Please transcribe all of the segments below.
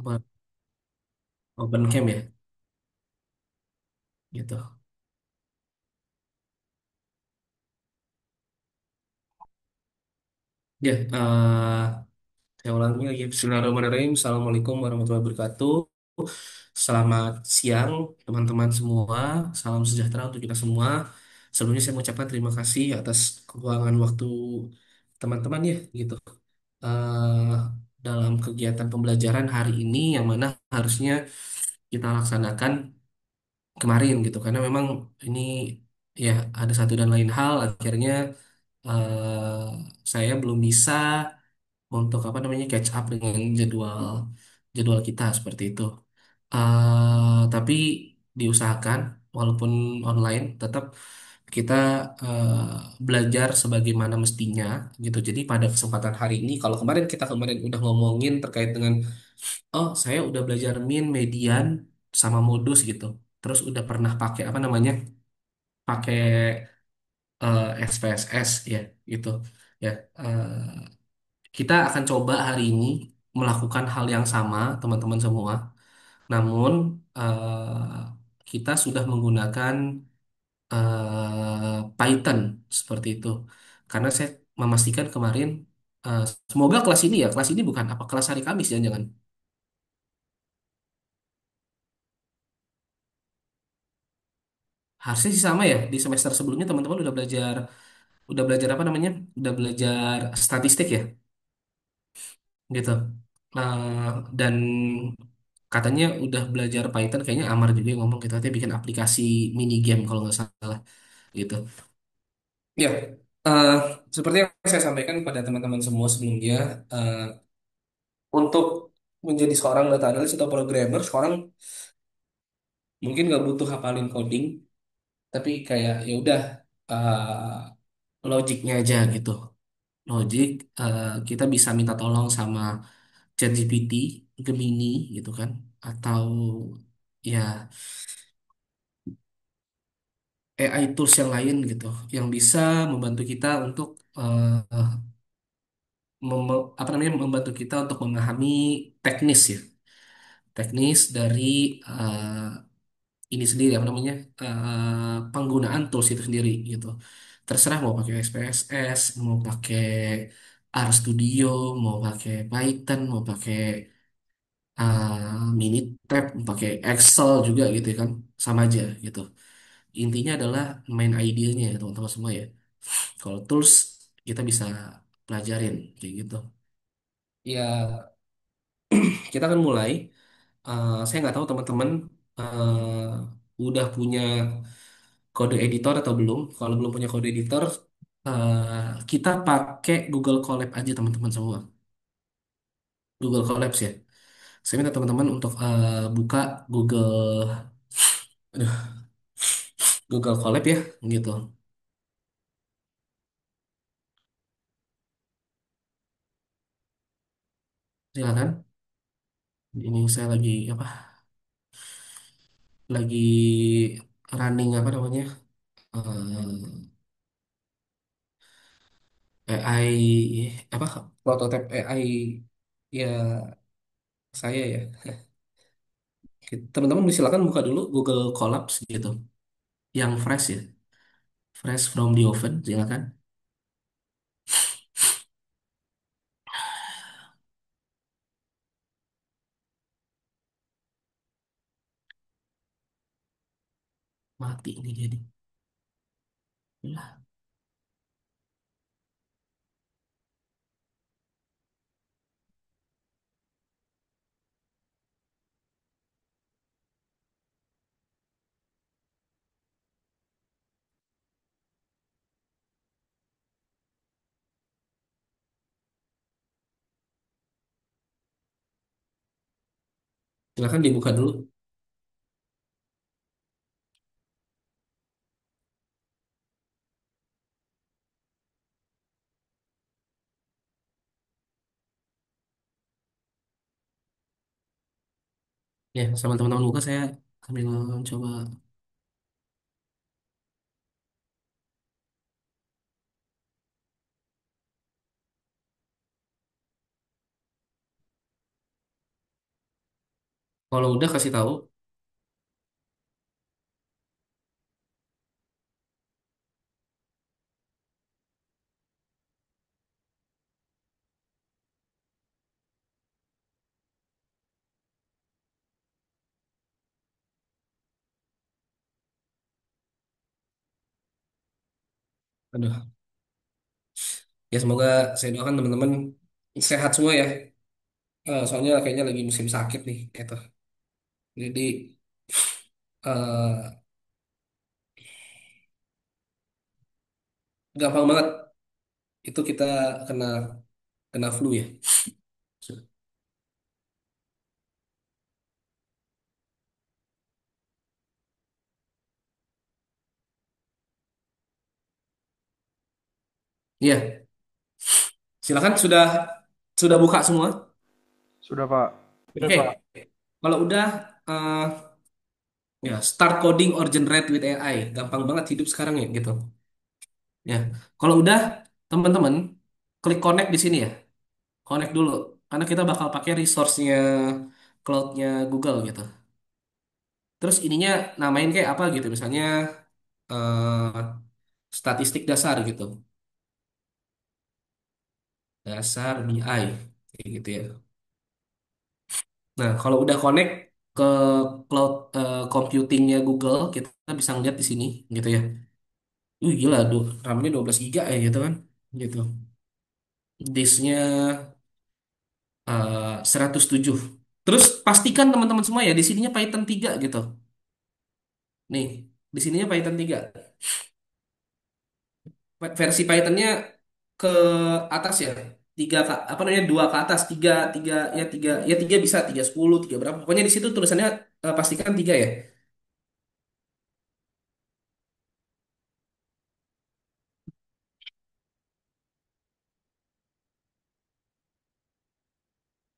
Open, open camp ya, gitu. Ya, saya ulangi lagi. Bismillahirrahmanirrahim. Assalamualaikum warahmatullahi wabarakatuh. Selamat siang, teman-teman semua. Salam sejahtera untuk kita semua. Sebelumnya saya mengucapkan terima kasih atas keuangan waktu teman-teman ya, gitu. eh, Dalam kegiatan pembelajaran hari ini yang mana harusnya kita laksanakan kemarin gitu karena memang ini ya ada satu dan lain hal akhirnya saya belum bisa untuk apa namanya catch up dengan jadwal jadwal kita seperti itu. Tapi diusahakan walaupun online tetap kita belajar sebagaimana mestinya gitu. Jadi pada kesempatan hari ini, kalau kemarin kita kemarin udah ngomongin terkait dengan, oh saya udah belajar min, median, sama modus gitu. Terus udah pernah pakai apa namanya, pakai SPSS ya gitu. Ya, kita akan coba hari ini melakukan hal yang sama teman-teman semua. Namun kita sudah menggunakan Python seperti itu. Karena saya memastikan kemarin, eh, semoga kelas ini ya, kelas ini bukan apa kelas hari Kamis jangan-jangan. Harusnya sih sama ya. Di semester sebelumnya teman-teman udah belajar apa namanya? Udah belajar statistik ya, gitu. Dan katanya udah belajar Python, kayaknya Amar juga yang ngomong gitu. Katanya bikin aplikasi mini game kalau nggak salah, gitu. Ya, eh, seperti yang saya sampaikan kepada teman-teman semua sebelumnya, eh, untuk menjadi seorang data analis atau programmer, seorang mungkin nggak butuh hafalin coding, tapi kayak ya udah, logiknya aja gitu. Logik, kita bisa minta tolong sama ChatGPT, Gemini gitu kan, atau ya AI tools yang lain gitu, yang bisa membantu kita untuk apa namanya, membantu kita untuk memahami teknis ya, teknis dari eh, ini sendiri apa namanya, penggunaan tools itu sendiri gitu. Terserah mau pakai SPSS, mau pakai RStudio, mau pakai Python, mau pakai Minitab, mau pakai Excel juga gitu ya kan, sama aja gitu. Intinya adalah main idenya ya teman-teman semua ya. Kalau tools kita bisa pelajarin kayak gitu. Ya, kita akan mulai. Saya nggak tahu teman-teman udah punya kode editor atau belum. Kalau belum punya kode editor, kita pakai Google Colab aja teman-teman semua. Google Colabs ya. Saya minta teman-teman untuk buka Google, aduh, Google Colab ya, gitu. Silakan. Ini saya lagi apa? Lagi running apa namanya? AI apa? Prototipe AI ya saya ya. Teman-teman silakan buka dulu Google Colabs gitu. Yang fresh ya. Fresh from the oven, silakan. Mati ini jadi. Lah, silakan dibuka dulu. Ya, sama teman-teman buka saya sambil coba. Kalau udah kasih tahu. Aduh, ya semoga saya doakan teman-teman sehat semua ya. Soalnya kayaknya lagi musim sakit nih, gitu. Jadi eh, gampang banget itu kita kena kena flu ya. Iya, silakan sudah buka semua. Sudah, Pak. Oke, kalau udah eh, ya start coding or generate with AI, gampang banget hidup sekarang ya gitu. Ya, kalau udah teman-teman klik connect di sini ya, connect dulu karena kita bakal pakai resource-nya cloud-nya Google gitu. Terus ininya namain kayak apa gitu, misalnya eh, statistik dasar gitu, dasar BI kayak gitu ya. Nah, kalau udah connect ke cloud computingnya Google, kita bisa ngeliat di sini gitu ya. Gila, aduh, RAM-nya 12 giga ya gitu kan. Gitu. Disknya 107. Terus pastikan teman-teman semua ya di sininya Python 3 gitu. Nih, di sininya Python 3. Versi Pythonnya ke atas ya. Apa namanya? Dua ke atas, tiga bisa 310 tiga berapa. Pokoknya di situ tulisannya pastikan 3 ya.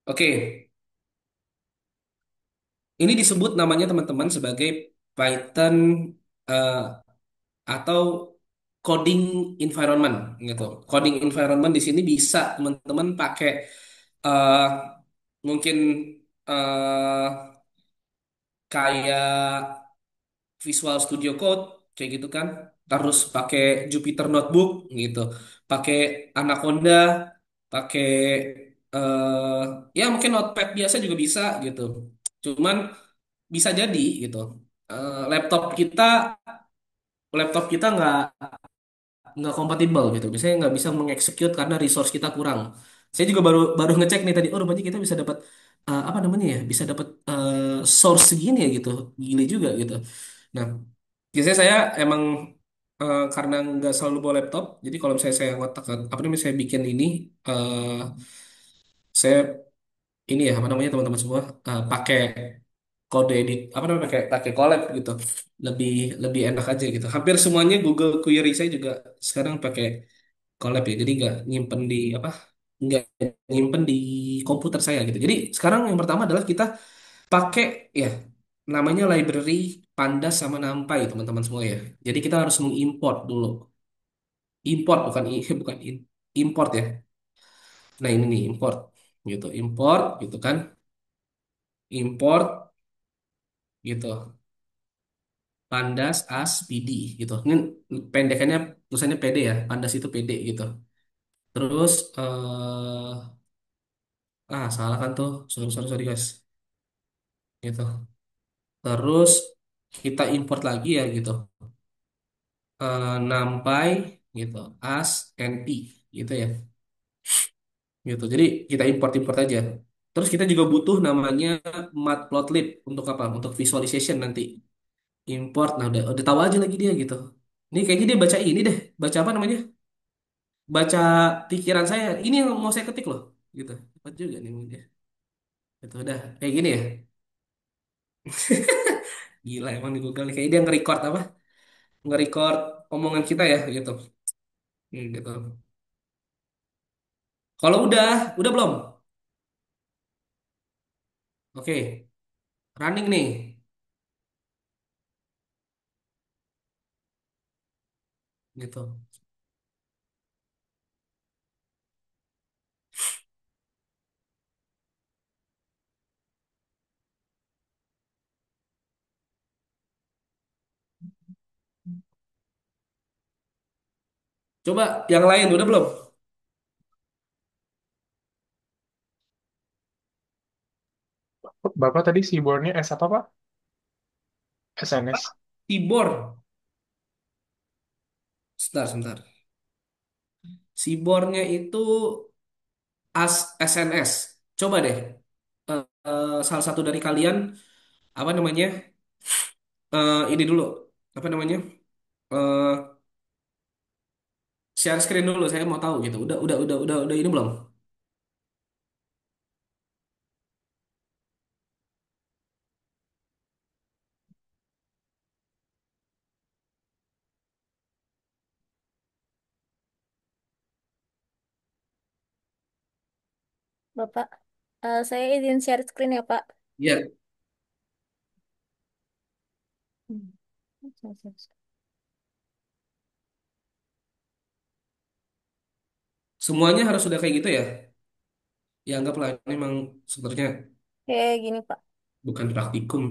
Oke, ini disebut namanya teman-teman sebagai Python eh, atau coding environment gitu. Coding environment di sini bisa teman-teman pakai eh, mungkin eh, kayak Visual Studio Code kayak gitu kan. Terus pakai Jupyter Notebook gitu. Pakai Anaconda, pakai eh ya mungkin Notepad biasa juga bisa gitu. Cuman bisa jadi gitu. Laptop kita nggak kompatibel gitu. Biasanya nggak bisa mengeksekut karena resource kita kurang. Saya juga baru baru ngecek nih tadi. Oh, rupanya kita bisa dapat apa namanya ya? Bisa dapat source segini ya gitu. Gile juga gitu. Nah, biasanya saya emang karena nggak selalu bawa laptop. Jadi kalau misalnya saya ngotak apa namanya saya bikin ini, saya ini ya apa namanya teman-teman semua pakai kode edit apa namanya pakai pakai Colab gitu, lebih lebih enak aja gitu. Hampir semuanya Google Query saya juga sekarang pakai Colab ya, jadi nggak nyimpen di komputer saya gitu. Jadi sekarang yang pertama adalah kita pakai ya namanya library Pandas sama NumPy teman-teman semua ya. Jadi kita harus mengimport dulu, import bukan import ya. Nah ini nih import gitu, import gitu kan, import gitu. Pandas as PD gitu. Ini pendekannya tulisannya PD ya. Pandas itu PD gitu. Terus salah kan tuh. Sorry, sorry, sorry guys. Gitu. Terus kita import lagi ya gitu. NumPy gitu. As NP gitu ya. Gitu. Jadi kita import-import aja. Terus kita juga butuh namanya matplotlib untuk apa? Untuk visualization nanti. Import. Nah, udah tahu aja lagi dia gitu. Ini kayaknya dia baca ini deh. Baca apa namanya? Baca pikiran saya. Ini yang mau saya ketik loh, gitu. Cepat juga nih dia. Itu udah kayak gini ya. Gila emang di Google nih. Kayak dia nge-record apa? Nge-record omongan kita ya, gitu. Gitu. Kalau udah belum? Oke, running nih, gitu. Coba yang lain udah belum? Bapak tadi keyboardnya S apa, Pak? SNS. Keyboard. Sebentar, sebentar. Keyboardnya itu SNS. Coba deh. Salah satu dari kalian apa namanya? Ini dulu. Apa namanya? Eh, Share screen dulu. Saya mau tahu gitu. Udah ini belum? Bapak, saya izin share screen ya, Pak. Iya. Hmm. Semuanya harus sudah kayak gitu ya. Ya anggaplah ini memang sebenarnya Kayak gini, Pak. bukan praktikum.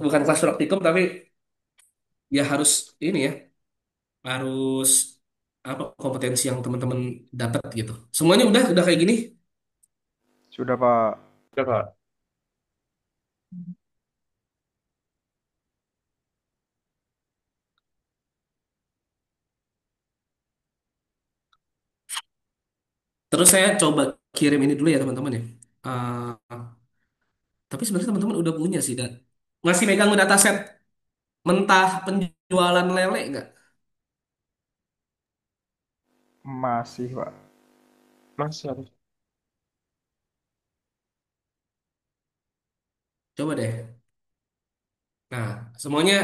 Bukan kelas praktikum tapi ya harus ini ya. Harus apa kompetensi yang teman-teman dapat gitu. Semuanya udah kayak gini. Sudah, Pak. Sudah, Pak. Terus saya coba kirim ini dulu ya teman-teman ya. Eh, tapi sebenarnya teman-teman udah punya sih, dan masih megang dataset mentah penjualan lele nggak? Masih, Pak. Masih ada. Coba deh. Nah, semuanya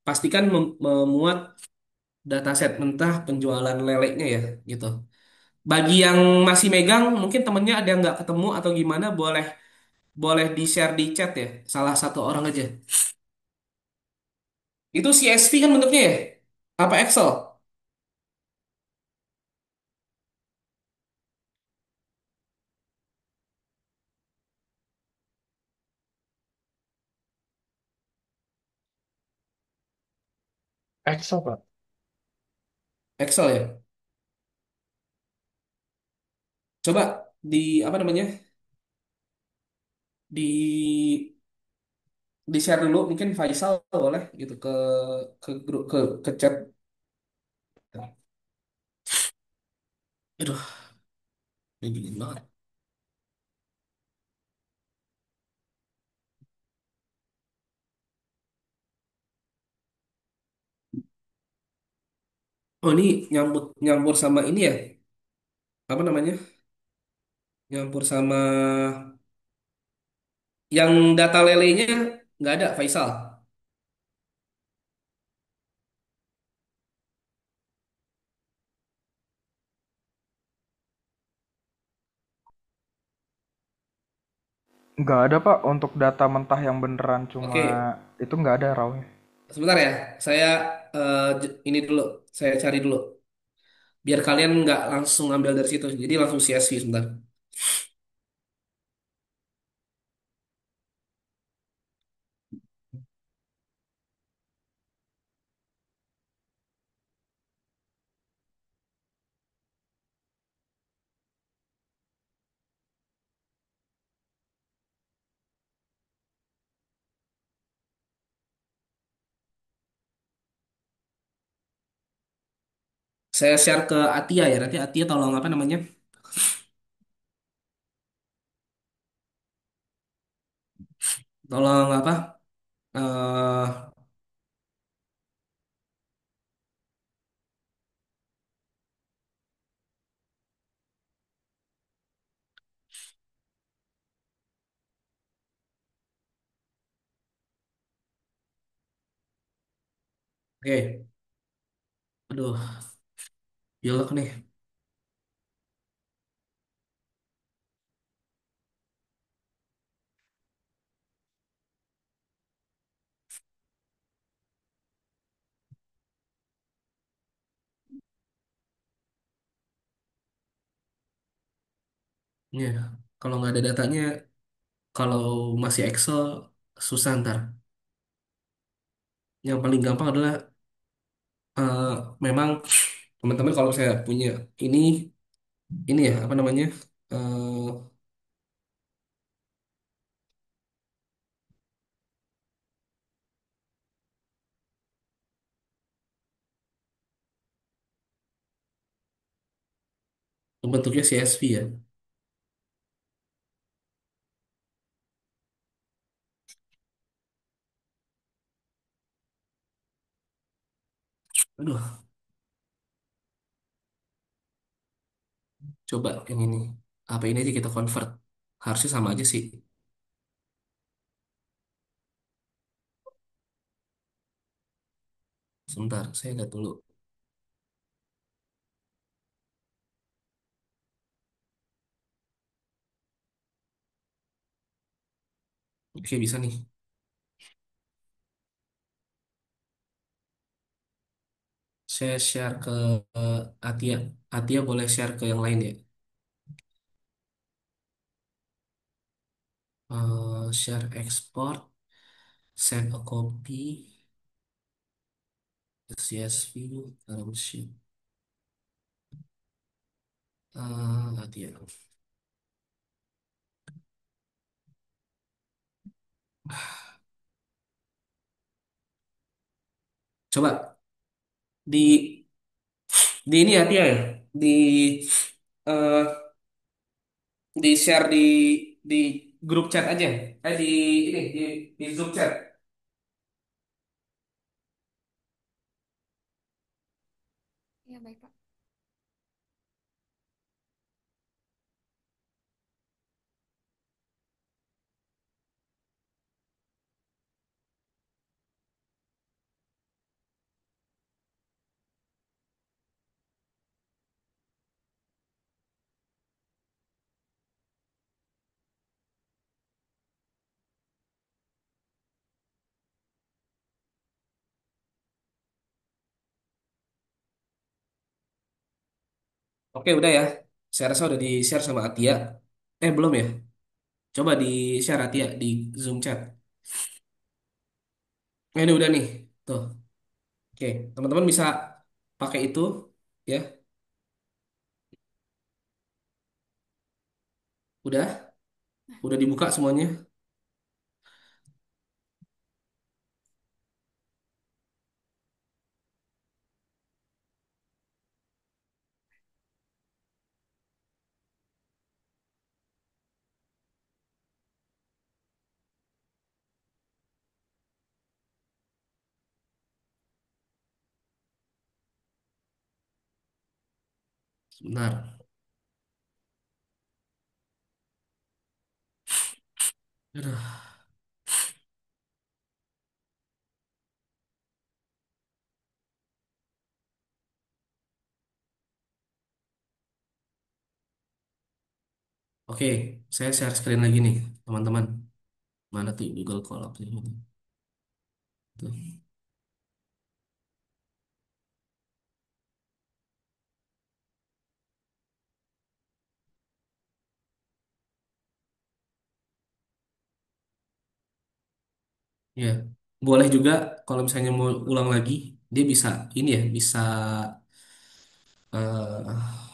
pastikan memuat dataset mentah penjualan lelenya ya, gitu. Bagi yang masih megang, mungkin temennya ada yang nggak ketemu atau gimana, boleh boleh di-share di chat ya, salah satu orang aja. Itu CSV kan bentuknya ya? Apa Excel? Excel, Pak. Excel ya. Coba di apa namanya? Di share dulu, mungkin Faisal boleh gitu ke grup ke chat. Aduh, ini dingin banget. Oh, ini nyambut nyambur sama ini ya? Apa namanya? Nyampur sama yang data lelenya nggak ada, Faisal. Nggak ada, Pak. Untuk data mentah yang beneran cuma Oke, itu nggak ada rawnya. sebentar ya. Saya ini dulu, saya cari dulu. Biar kalian nggak langsung ambil dari situ. Jadi langsung CSV sebentar. Saya share ke Atia ya. Nanti Atia tolong apa namanya? Tolong apa? Oke. Aduh, pilek nih. Iya. Kalau nggak ada datanya, kalau masih Excel susah ntar. Yang paling gampang adalah eh, memang Teman-teman kalau saya punya ini ini ya apa namanya eh bentuknya CSV ya. Aduh, coba yang ini. Apa ini aja kita convert? Harusnya sama aja sih. Sebentar, saya lihat dulu. Oke, bisa nih. Saya share ke Atia. Atia boleh share ke yang lain ya. Share export, send a copy, CSV, dalam sheet. Atia. Coba di di ini Atia ya. Di eh, di share di grup chat aja. Di ini di Zoom chat. Ya, baik, Pak. Oke, udah ya. Saya rasa udah di-share sama Atia. Belum ya? Coba di-share Atia di Zoom chat. Ini udah nih. Tuh. Oke, teman-teman bisa pakai itu ya. Udah, udah dibuka semuanya. Sebentar. Aduh. Oke, saya share screen lagi nih, teman-teman. Mana tuh Google Colab ini? Tuh. Ya, boleh juga kalau misalnya mau ulang lagi, dia bisa ini ya, bisa eh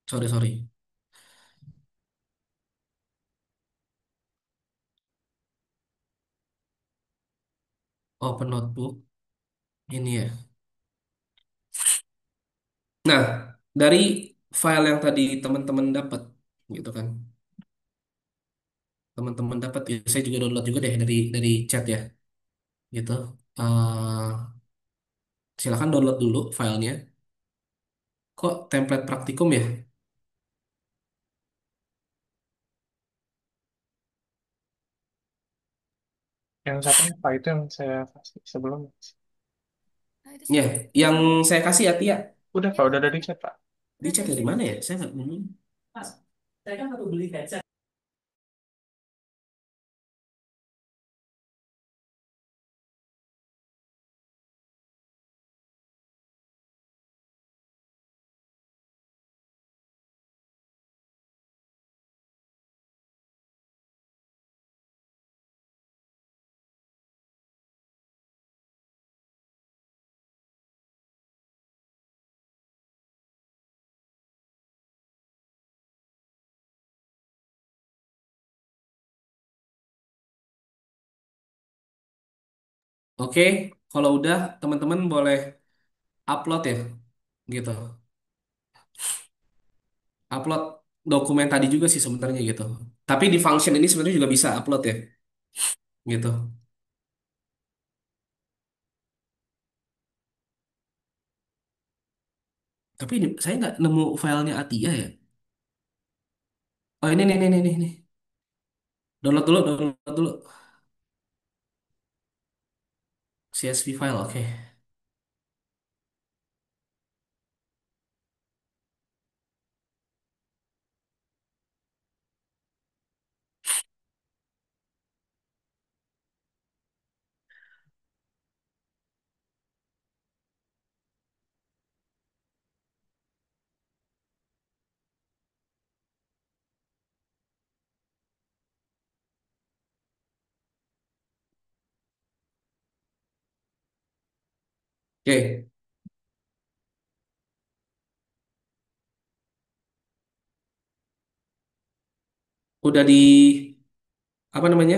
sorry sorry, open notebook ini ya. Nah, dari file yang tadi teman-teman dapat, gitu kan? Teman-teman dapat, ya, saya juga download juga deh dari chat ya, gitu. Eh Silakan download dulu filenya. Kok template praktikum ya? Yang satunya Pak itu yang saya kasih sebelumnya. Nah, itu Ya, sudah. yang saya kasih ya Tia. Udah Pak, udah dari chat Pak. Di Udah chat tadi dari saya mana di ya? chat. Saya nggak nemu. Mas, saya kan baru beli headset. Oke, kalau udah teman-teman boleh upload ya, gitu. Upload dokumen tadi juga sih sebenarnya gitu. Tapi di function ini sebenarnya juga bisa upload ya, gitu. Tapi ini saya nggak nemu filenya Atia ya. Oh ini nih nih nih nih nih. Download dulu, download dulu. CSV file, oke. Oke, udah di apa namanya?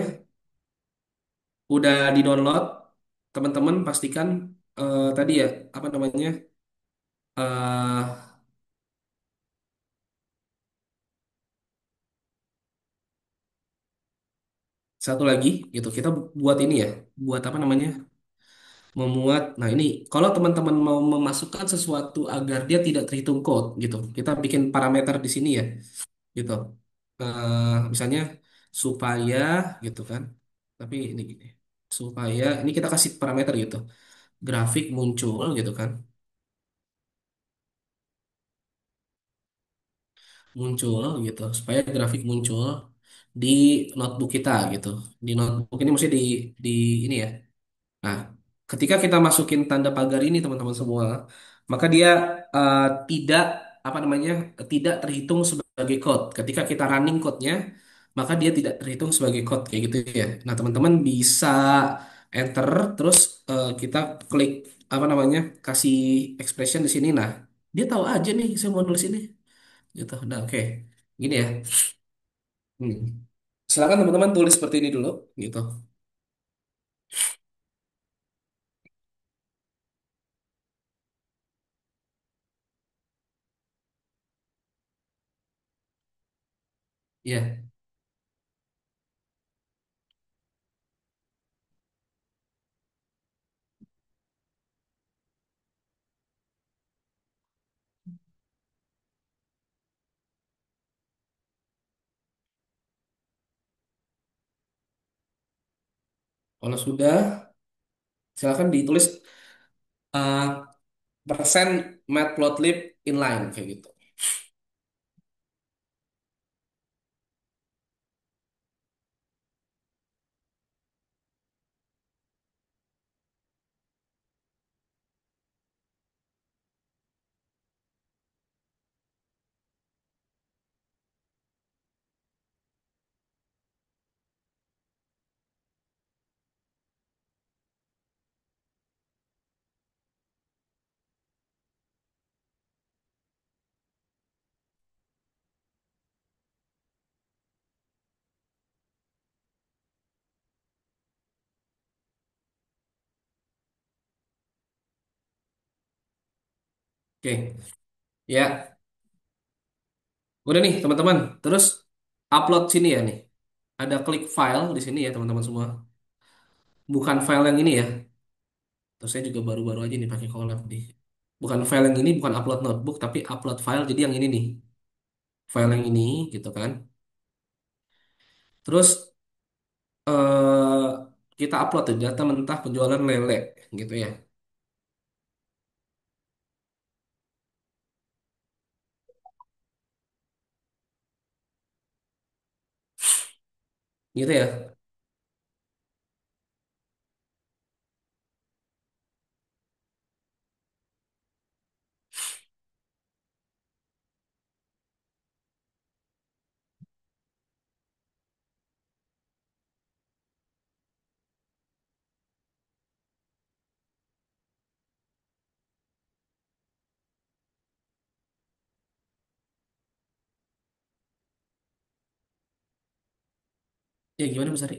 Udah di download. Teman-teman pastikan tadi ya apa namanya? eh Satu lagi gitu. Kita buat ini ya, buat apa namanya? Memuat. Nah, ini kalau teman-teman mau memasukkan sesuatu agar dia tidak terhitung code gitu. Kita bikin parameter di sini ya, gitu. Misalnya supaya gitu kan. Tapi ini gini. Supaya ini kita kasih parameter gitu. Grafik muncul gitu kan. Muncul gitu. Supaya grafik muncul di notebook kita gitu. Di notebook ini mesti di ini ya. Nah, ketika kita masukin tanda pagar ini teman-teman semua, maka dia eh, tidak apa namanya tidak terhitung sebagai code. Ketika kita running code-nya, maka dia tidak terhitung sebagai code kayak gitu ya. Nah, teman-teman bisa enter terus kita klik apa namanya kasih expression di sini. Nah, dia tahu aja nih saya mau nulis ini. Gitu. Nah, oke. Gini ya. Hmm. Silakan teman-teman tulis seperti ini dulu, gitu. Ya, kalau sudah, silakan ditulis eh, persen matplotlib inline kayak gitu. Oke, ya, udah nih teman-teman. Terus upload sini ya nih. Ada klik file di sini ya teman-teman semua. Bukan file yang ini ya. Terus saya juga baru-baru aja nih pakai collab nih. Bukan file yang ini, bukan upload notebook, tapi upload file. Jadi yang ini nih, file yang ini gitu kan. Terus eh kita upload tuh data mentah penjualan lele gitu ya. Gitu ya. Ya gimana Mas Ari?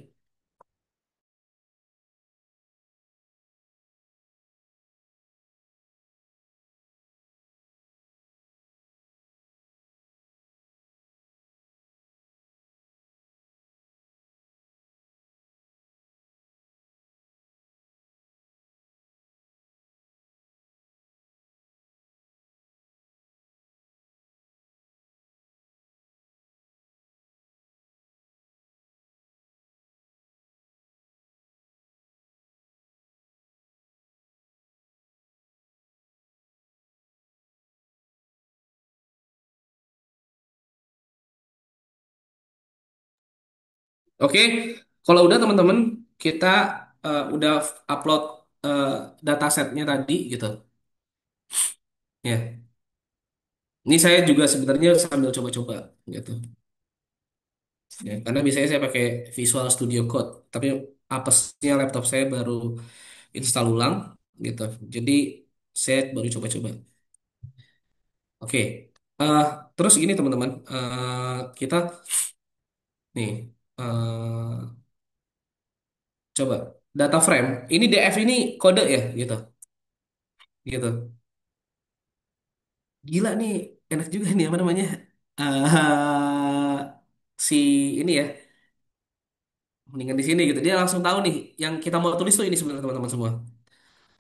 Oke, kalau udah teman-teman, kita udah upload eh, datasetnya tadi gitu. Ya, ini saya juga sebenarnya sambil coba-coba gitu. Ya, karena biasanya saya pakai Visual Studio Code, tapi apesnya laptop saya baru install ulang gitu. Jadi saya baru coba-coba. Oke, Eh, terus gini teman-teman, kita nih coba data frame. Ini DF ini kode ya gitu, gitu. Gila nih, enak juga nih apa namanya? Si ini ya, mendingan di sini gitu. Dia langsung tahu nih, yang kita mau tulis tuh ini sebenarnya teman-teman semua.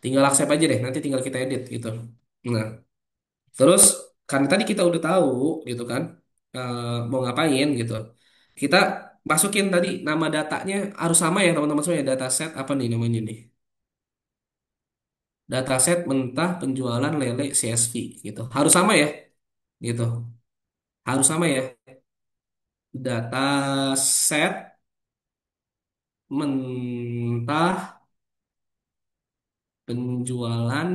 Tinggal accept aja deh, nanti tinggal kita edit gitu. Nah, terus karena tadi kita udah tahu gitu kan, mau ngapain gitu. Kita masukin tadi nama datanya harus sama ya teman-teman semua ya. Dataset apa nih namanya nih? Dataset mentah penjualan lele CSV gitu. Harus sama ya, gitu. Harus sama ya. Dataset mentah penjualan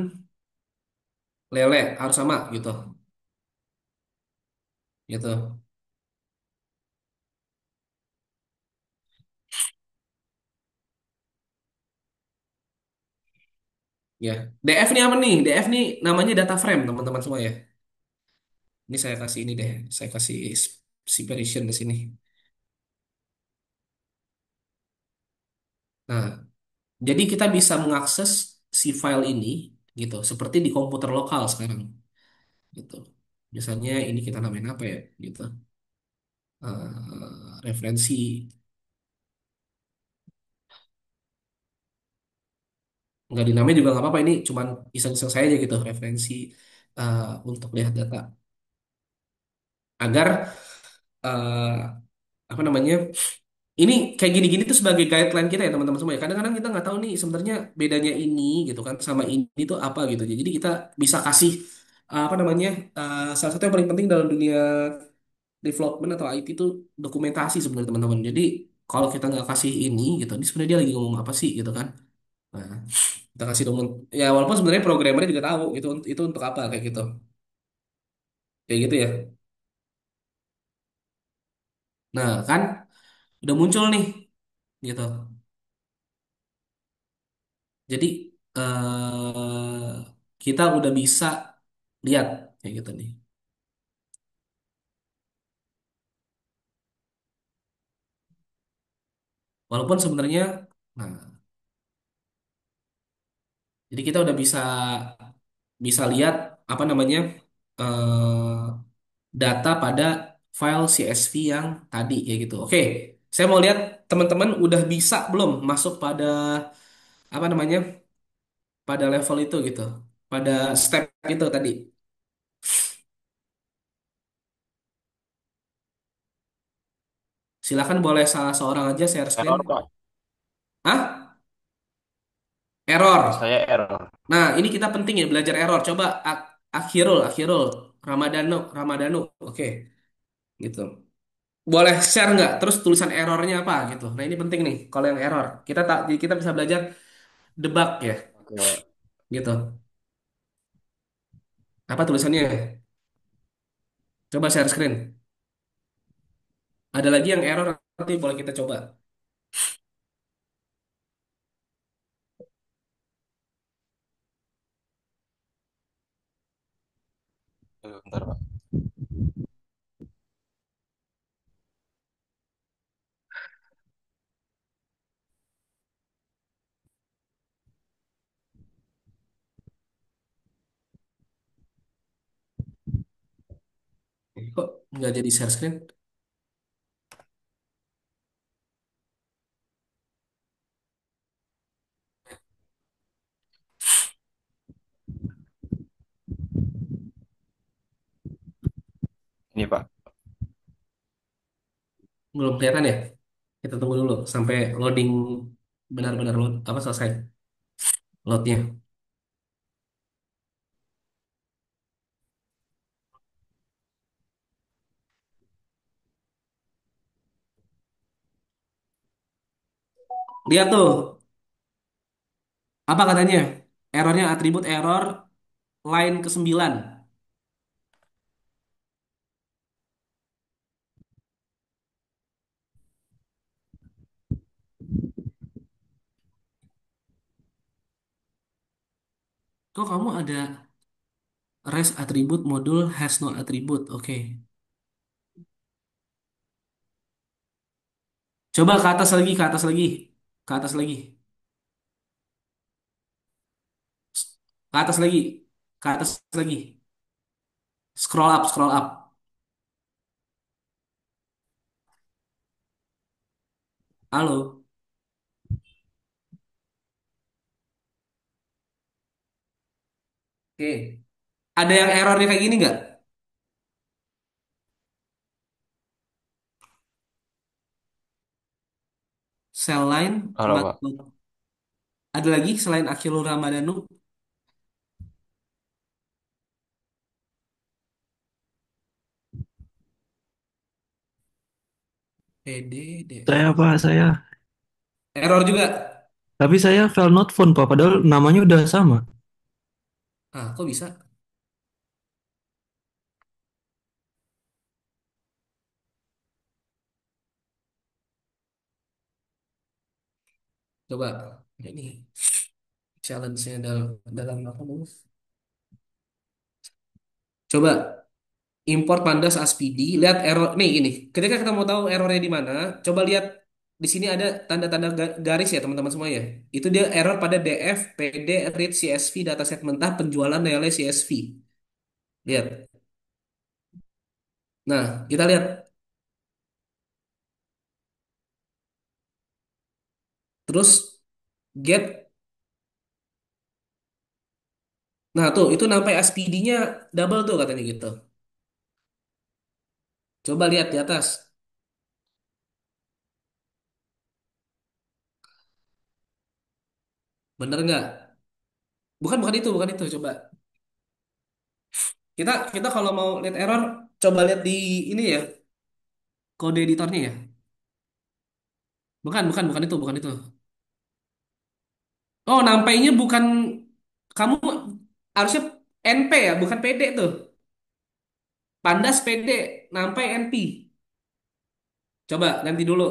lele harus sama gitu, gitu ya. DF ini apa nih? DF nih namanya data frame teman-teman semua ya. Ini saya kasih ini deh, saya kasih separation di sini. Nah, jadi kita bisa mengakses si file ini gitu, seperti di komputer lokal sekarang gitu. Misalnya ini kita namain apa ya gitu. Referensi nggak dinamain juga nggak apa-apa, ini cuman iseng-iseng saya aja gitu, referensi untuk lihat data agar eh, apa namanya, ini kayak gini-gini tuh sebagai guideline kita ya teman-teman semua ya. Kadang-kadang kita nggak tahu nih sebenarnya bedanya ini gitu kan sama ini tuh apa gitu. Jadi kita bisa kasih apa namanya, salah satu yang paling penting dalam dunia development atau IT itu dokumentasi sebenarnya teman-teman. Jadi kalau kita nggak kasih ini gitu, ini sebenarnya dia lagi ngomong apa sih gitu kan. Nah, kita kasih dokumen ya, walaupun sebenarnya programmernya juga tahu itu untuk apa kayak gitu. Kayak gitu ya. Nah, kan udah muncul nih gitu. Jadi kita udah bisa lihat kayak gitu nih. Walaupun sebenarnya, nah, jadi kita udah bisa bisa lihat apa namanya, eh, data pada file CSV yang tadi kayak gitu. Oke, saya mau lihat teman-teman udah bisa belum masuk pada apa namanya, pada level itu gitu, pada step itu tadi. Silakan boleh salah seorang aja share screen. Error, Pak. Hah? Error. Saya error. Nah, ini kita penting ya belajar error. Coba Akhirul, Ramadano. Oke, gitu. Boleh share nggak? Terus tulisan errornya apa gitu. Nah, ini penting nih. Kalau yang error, jadi kita bisa belajar debug ya, Oke. gitu. Apa tulisannya? Coba share screen. Ada lagi yang error, nanti boleh kita coba. Bentar, Pak. Kok nggak jadi share screen? Ini, Pak. Belum kelihatan ya? Kita tunggu dulu sampai loading benar-benar load apa selesai loadnya. Lihat tuh, apa katanya? Errornya atribut error line ke-9. Kok kamu ada REST atribut modul has no attribute? Oke. Coba ke atas lagi, ke atas lagi. Ke atas lagi. Ke atas lagi. Ke atas lagi. Scroll up, scroll up. Halo. Oke. Ada yang errornya kayak gini nggak? Cell line, Halo, not, Pak. ada lagi selain Akhilur Ramadhanu? Saya PDDF. Pak, saya. Error juga. Tapi saya file not found Pak, padahal namanya udah sama. Ah, kok bisa? Coba. Ini challenge-nya dalam apa dulu? Coba import pandas as PD. Lihat error. Nih ini. Ketika kita mau tahu errornya di mana, coba lihat di sini ada tanda-tanda garis ya teman-teman semua ya. Itu dia error pada DF, PD, read CSV, dataset mentah, penjualan nilai CSV. Lihat. Nah, kita lihat. Terus get. Nah, tuh itu nampai as PD-nya double tuh katanya gitu. Coba lihat di atas. Bener nggak? Bukan, bukan itu, bukan itu. Coba. Kita kalau mau lihat error, coba lihat di ini ya, kode editornya ya. Bukan, bukan, bukan itu, bukan itu. Oh, nampainya bukan kamu harusnya NP ya, bukan PD tuh. Pandas PD, nampai NP. Coba ganti dulu.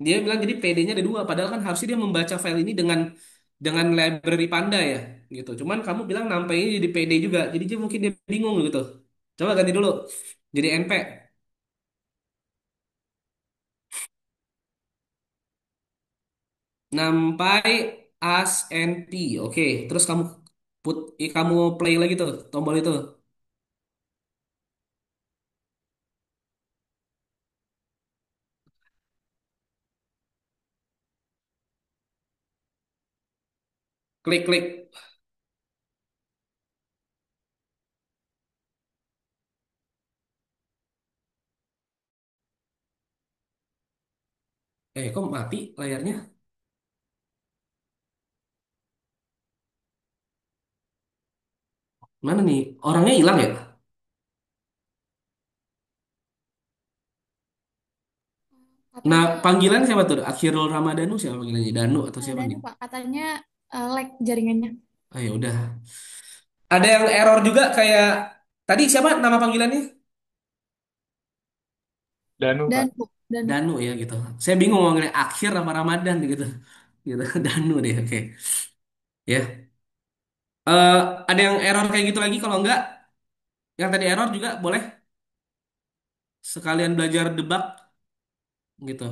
Dia bilang jadi PD-nya ada dua, padahal kan harusnya dia membaca file ini dengan library Panda ya, gitu. Cuman kamu bilang nampainya jadi PD juga, jadi dia mungkin dia bingung gitu. Coba ganti dulu, jadi NP. Nampai as NP, oke. Terus kamu play lagi tuh tombol itu, klik klik. Kok mati layarnya? Mana nih? Orangnya hilang ya? Nah, Katanya panggilan siapa tuh? Akhirul Ramadhanu siapa panggilannya? Danu atau siapa Danu nih? Pak, katanya lag jaringannya. Ah, ya udah. Ada yang error juga kayak tadi siapa nama panggilannya? Danu, Pak. Danu. Danu ya gitu. Saya bingung mau ngomongnya akhir sama Ramadan gitu. Gitu. Danu deh, oke. Ya. Eh, ada yang error kayak gitu lagi kalau enggak yang tadi error juga boleh sekalian belajar debug gitu.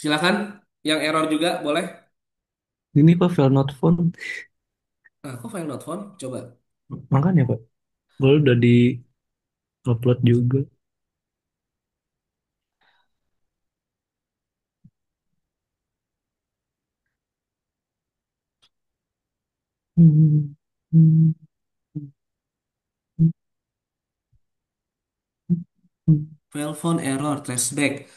Silakan yang error juga boleh. Ini Pak file not found. Kok file not found? Coba. Makanya Pak, boleh udah di upload juga. File phone error traceback.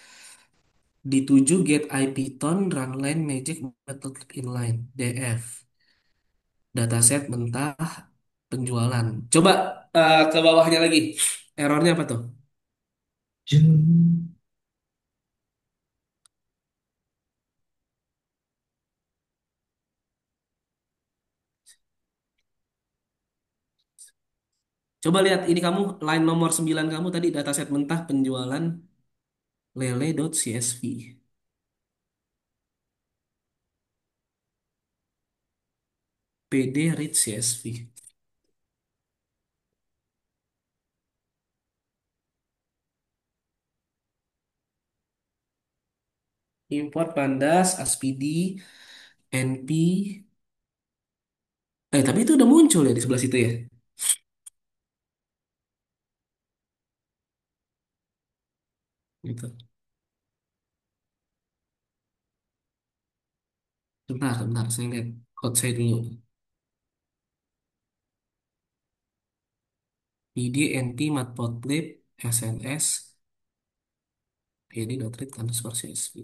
Dituju get IP tone run line magic battle inline DF. Dataset mentah penjualan. Coba ke bawahnya lagi. Errornya apa tuh? Coba lihat ini kamu line nomor 9 kamu tadi dataset mentah penjualan lele.csv. PD read CSV. Import pandas, aspidi, np. Tapi itu udah muncul ya di sebelah situ ya. Gitu. Sebentar, sebentar. Saya lihat code saya dulu. PD, np, matplotlib, sns, pd.read underscore csv.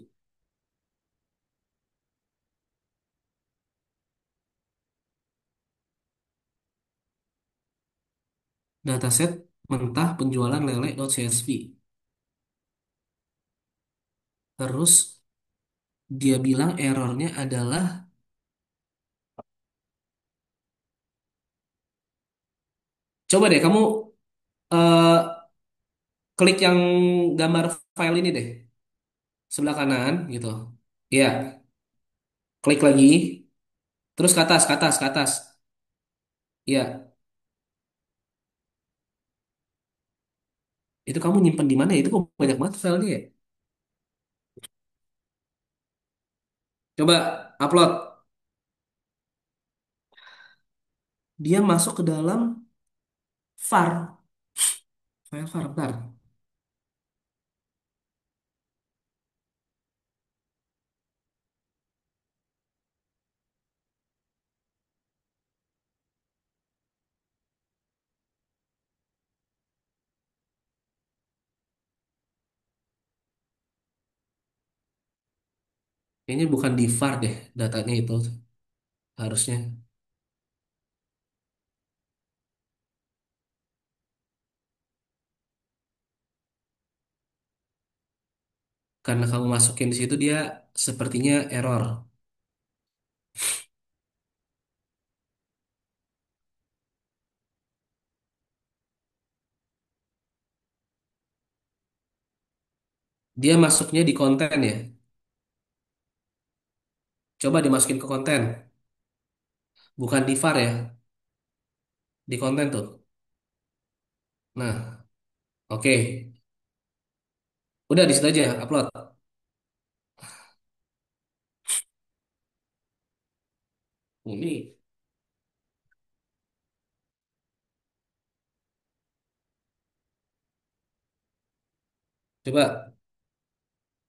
Dataset mentah penjualan lele.csv. Terus dia bilang errornya adalah, coba deh kamu eh, klik yang gambar file ini deh, sebelah kanan gitu. Iya, klik lagi, terus ke atas, ke atas, ke atas. Iya, itu kamu nyimpen di mana ya? Itu kok banyak banget filenya ya? Coba upload. Dia masuk ke dalam file file, bentar. Kayaknya bukan di var deh datanya itu harusnya. Karena kamu masukin di situ dia sepertinya error. Dia masuknya di konten ya. Coba dimasukin ke konten. Bukan di var ya, di konten tuh. Nah, oke. Udah di situ aja upload. Ini coba.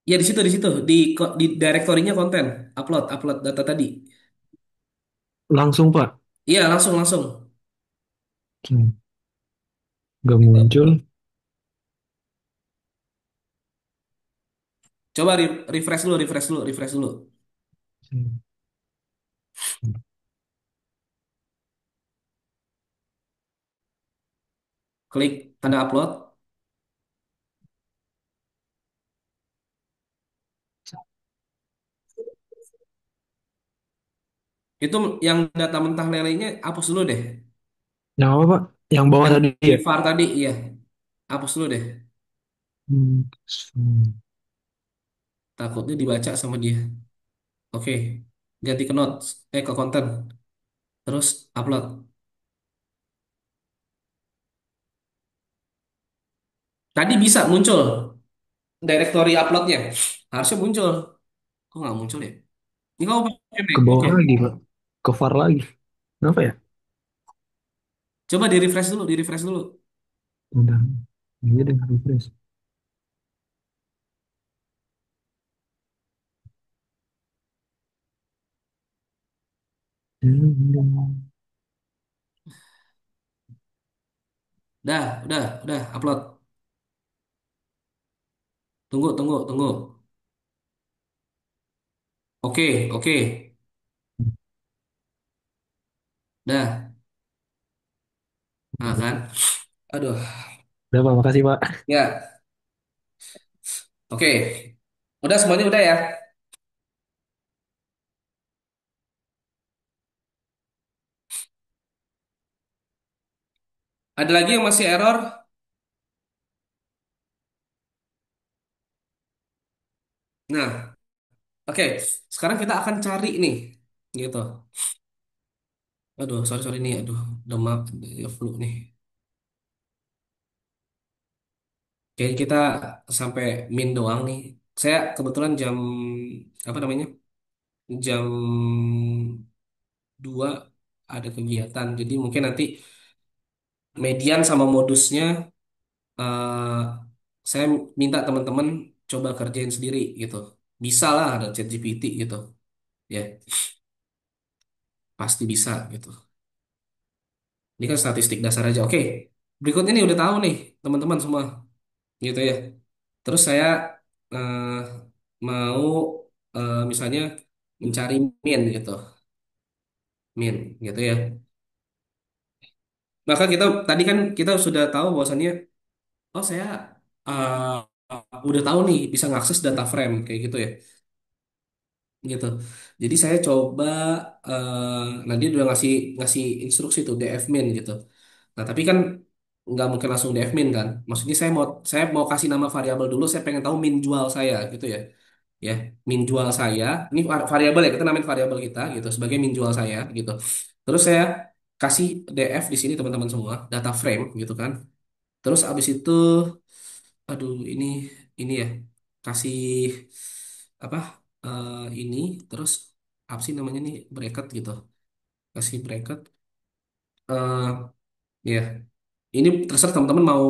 Ya di situ di direktorinya konten. Upload, upload data tadi. Langsung Pak. Iya, langsung langsung. Nggak Gitu. muncul. Coba refresh dulu, refresh dulu, refresh dulu. Klik tanda upload. Itu yang data mentah lelenya hapus dulu deh. Yang apa Pak? Yang bawah Yang tadi di ya? var tadi, iya. Hapus dulu deh. Hmm. Takutnya dibaca sama dia. Oke. Ganti ke notes, ke konten. Terus upload. Tadi bisa muncul directory uploadnya. Harusnya muncul. Kok nggak muncul ya? Ini kamu pakai Ke Mac, bawah oke. lagi Pak. Ke far lagi. Kenapa ya? Coba di refresh dulu, di refresh dulu. Udah. Ini deh refresh. Udah, upload. Tunggu, tunggu, tunggu. Oke, oke. Dah, nah kan. Aduh, Udah Pak, makasih Pak. ya, oke. Udah semuanya udah ya. Ada lagi yang masih error? Nah, oke. Sekarang kita akan cari nih, gitu. Aduh, sorry sorry nih, aduh, demam, ya flu nih. Kayaknya kita sampai min doang nih. Saya kebetulan jam apa namanya? Jam 2 ada kegiatan. Jadi mungkin nanti median sama modusnya eh, saya minta teman-teman coba kerjain sendiri gitu. Bisa lah ada ChatGPT gitu. Ya, pasti bisa gitu. Ini kan statistik dasar aja. Oke, berikutnya nih udah tahu nih teman-teman semua gitu ya. Terus saya eh, mau misalnya mencari min gitu, min gitu ya. Maka kita tadi kan kita sudah tahu bahwasannya, oh saya udah tahu nih bisa ngakses data frame kayak gitu ya, gitu. Jadi saya coba, nah dia udah ngasih ngasih instruksi tuh df min gitu. Nah tapi kan nggak mungkin langsung df min kan. Maksudnya saya mau kasih nama variabel dulu. Saya pengen tahu min jual saya gitu ya. Ya, min jual saya ini variabel ya, kita namain variabel kita gitu sebagai min jual saya gitu. Terus saya kasih df di sini teman-teman semua data frame gitu kan. Terus abis itu, aduh ini ya, kasih apa, ini terus apa sih namanya nih, bracket gitu, kasih bracket, ya ini terserah teman-teman mau.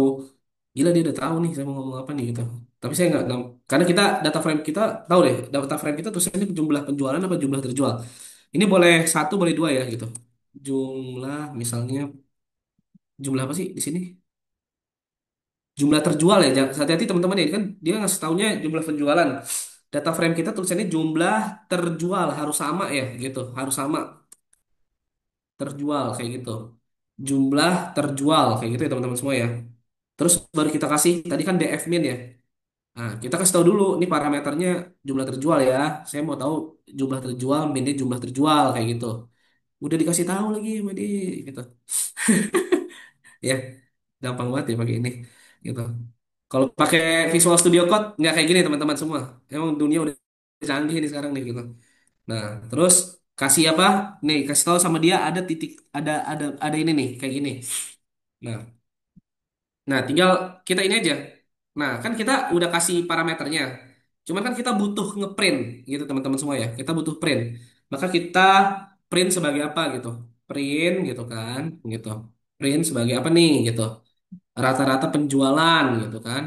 Gila dia udah tahu nih saya mau ngomong apa nih gitu. Tapi saya nggak, karena kita data frame kita tahu deh, data frame kita tulisannya jumlah penjualan apa jumlah terjual. Ini boleh satu boleh dua ya gitu. Jumlah misalnya, jumlah apa sih di sini? Jumlah terjual ya. Hati-hati teman-teman ya, ini kan dia ngasih taunya jumlah penjualan. Data frame kita tulisannya jumlah terjual harus sama ya gitu, harus sama terjual kayak gitu. Jumlah terjual kayak gitu ya teman-teman semua ya. Terus baru kita kasih tadi kan df min ya. Nah, kita kasih tahu dulu nih parameternya jumlah terjual ya. Saya mau tahu jumlah terjual, minnya jumlah terjual kayak gitu. Udah dikasih tahu lagi sama dia gitu. Ya, gampang banget ya pakai ini gitu. Kalau pakai Visual Studio Code nggak kayak gini teman-teman semua. Emang dunia udah canggih nih sekarang nih gitu. Nah, terus kasih apa? Nih, kasih tahu sama dia ada titik, ada ini nih kayak gini. Nah, nah, tinggal kita ini aja. Nah, kan kita udah kasih parameternya. Cuman kan kita butuh ngeprint gitu teman-teman semua ya. Kita butuh print. Maka kita print sebagai apa gitu. Print gitu kan, gitu. Print sebagai apa nih gitu. Rata-rata penjualan gitu kan.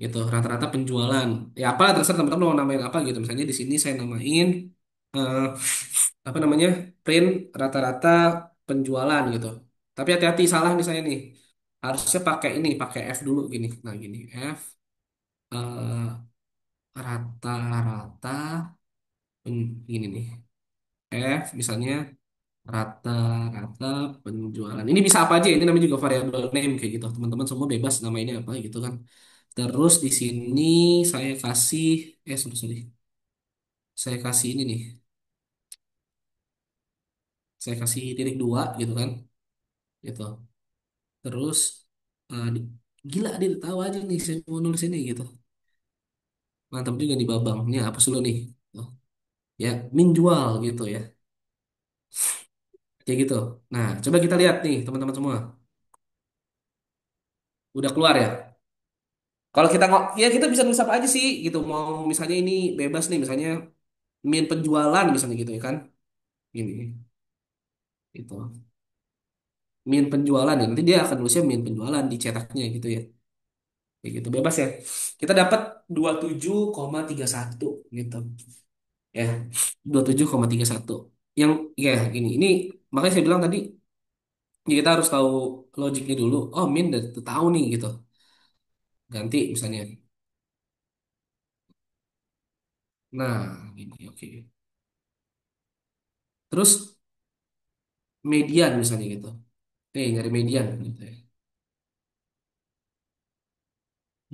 Gitu, rata-rata penjualan. Ya apa terserah teman-teman mau namain apa gitu. Misalnya di sini saya namain eh, apa namanya? Print rata-rata penjualan gitu. Tapi hati-hati salah nih saya nih. Harusnya pakai ini, pakai F dulu gini. Nah, gini F eh, rata-rata gini nih. F misalnya rata-rata penjualan. Ini bisa apa aja? Ini namanya juga variable name kayak gitu. Teman-teman semua bebas namanya apa gitu kan. Terus di sini saya kasih, sorry, sorry. Saya kasih ini nih. Saya kasih titik dua gitu kan. Gitu. Terus di- gila dia udah tahu aja nih saya mau nulis ini gitu. Mantap juga nih Babang. Ini apa dulu nih? Tuh. Ya, menjual gitu ya. Kayak gitu. Nah, coba kita lihat nih teman-teman semua. Udah keluar ya? Kalau kita ya kita bisa nulis apa aja sih gitu. Mau misalnya ini bebas nih misalnya min penjualan misalnya gitu ya kan. Ini itu. Min penjualan ya. Nanti dia akan nulisnya min penjualan dicetaknya gitu ya. Kayak gitu bebas ya. Kita dapat 27,31 gitu. Ya, 27,31. Yang ya ini makanya saya bilang tadi Ya, kita harus tahu logiknya dulu. Oh, min udah tahu nih gitu. Ganti misalnya. Nah, gini, oke. Terus median misalnya gitu. Nih, nyari median gitu ya.